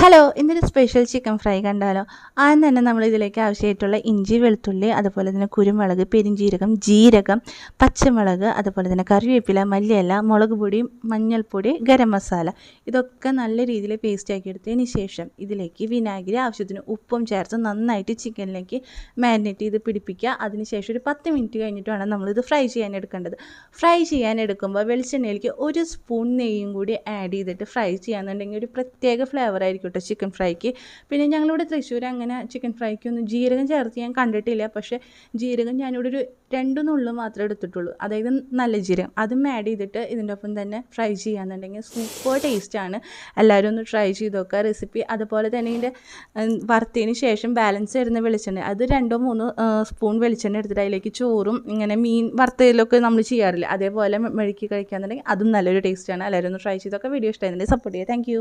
Hello, ഇന്നൊരു special chicken fry കണ്ടാലോ? ആദ്യം തന്നെ നമ്മൾ ഇതിലേക്ക് ആവശ്യമായിട്ടുള്ള ഇഞ്ചി, വെളുത്തുള്ളി, അതുപോലെ തന്നെ കുരുമുളക്, പെരിഞ്ജീരകം, ജീരകം, പച്ചമുളക്, അതുപോലെ തന്നെ കറിവേപ്പില, മല്ലിയില, മുളക് പൊടി, മഞ്ഞൾപ്പൊടി, ഗരം മസാല ഇതൊക്കെ നല്ല രീതിയിൽ പേസ്റ്റ് ആക്കി എടുത്തതിന് ശേഷം ഇതിലേക്ക് വിനാഗിരി, ആവശ്യത്തിന് ഉപ്പും ചേർത്ത് നന്നായിട്ട് ചിക്കനിലേക്ക് മാരിനേറ്റ് ചെയ്ത് പിടിപ്പിക്കുക. അതിനുശേഷം ഒരു 10 മിനിറ്റ് കഴിഞ്ഞിട്ട് വേണം നമ്മളിത് ഫ്രൈ ചെയ്യാൻ എടുക്കേണ്ടത്. ഫ്രൈ ചെയ്യാൻ എടുക്കുമ്പോൾ വെളിച്ചെണ്ണയിലേക്ക് 1 സ്പൂൺ നെയ്യും കൂടി ആഡ് ചെയ്തിട്ട് ഫ്രൈ ചെയ്യാന്നുണ്ടെങ്കിൽ ഒരു പ്രത്യേക ഫ്ലേവർ ആയിരിക്കും ചിക്കൻ ഫ്രൈക്ക്. പിന്നെ ഞങ്ങളിവിടെ തൃശ്ശൂർ അങ്ങനെ ചിക്കൻ ഫ്രൈക്ക് ഒന്നും ജീരകം ചേർത്ത് ഞാൻ കണ്ടിട്ടില്ല. പക്ഷേ ജീരകം ഞാനിവിടെ ഒരു 2 നുള്ളു മാത്രമേ എടുത്തിട്ടുള്ളൂ, അതായത് നല്ല ജീരകം. അതും ആഡ് ചെയ്തിട്ട് ഇതിൻ്റെ ഒപ്പം തന്നെ ഫ്രൈ ചെയ്യാന്നുണ്ടെങ്കിൽ സൂപ്പർ ടേസ്റ്റാണ്. എല്ലാവരും ഒന്ന് ട്രൈ ചെയ്ത് നോക്കുക റെസിപ്പി. അതുപോലെ തന്നെ ഇതിൻ്റെ വറുത്തതിന് ശേഷം ബാലൻസ് വരുന്ന വെളിച്ചെണ്ണ, അത് 2-3 സ്പൂൺ വെളിച്ചെണ്ണ എടുത്തിട്ട് അതിലേക്ക് ചോറും ഇങ്ങനെ മീൻ വറുത്തതിലൊക്കെ നമ്മൾ ചെയ്യാറില്ല, അതേപോലെ മെഴുക്കി കഴിക്കാന്നുണ്ടെങ്കിൽ അതും നല്ലൊരു ടേസ്റ്റാണ്. എല്ലാവരും ഒന്ന് ട്രൈ ചെയ്തൊക്കെ. വീഡിയോ ഇഷ്ടമായിരുന്നെങ്കിൽ സപ്പോർട്ട് ചെയ്യുക. താങ്ക്